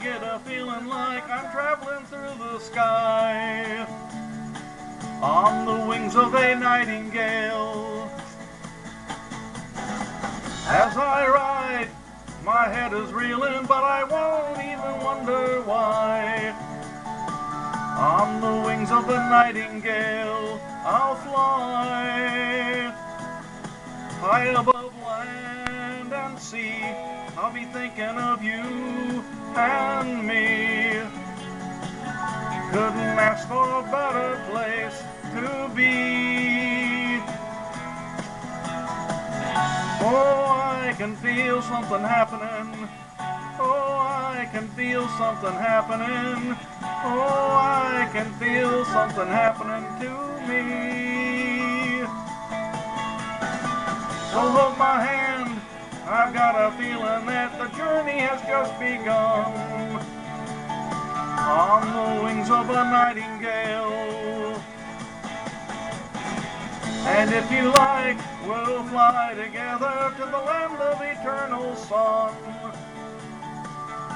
get a feeling like I'm traveling through the sky on the wings of a nightingale. As I ride, my head is reeling, but I won't even wonder why. On the wings of a nightingale, I'll fly high above land and sea. I'll be thinking of you and me. Couldn't ask for a better place to be. Oh, I can feel something happening. Oh, I can feel something happening. Oh, I can feel something happening to me. So hold my hand, I've got a feeling that the journey has just begun on the wings of a nightingale. And if you like, we'll fly together to the land of eternal sun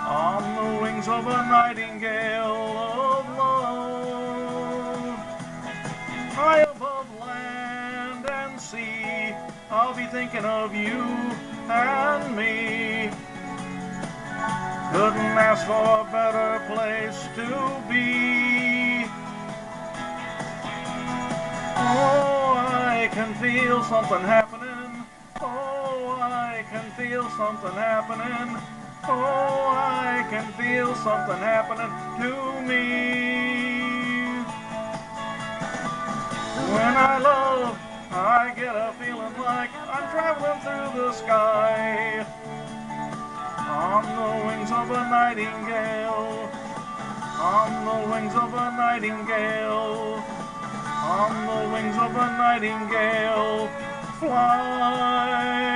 on the wings of a nightingale of love. High above land and sea, I'll be thinking of you and me. Couldn't ask for a better place to be. Oh, I can feel something happening. Oh, I can feel something happening. Oh, I can feel something happening to me. When I love, I get a feeling like I'm traveling through the sky on the wings of a nightingale, on the wings of a nightingale, on the wings of a nightingale, fly.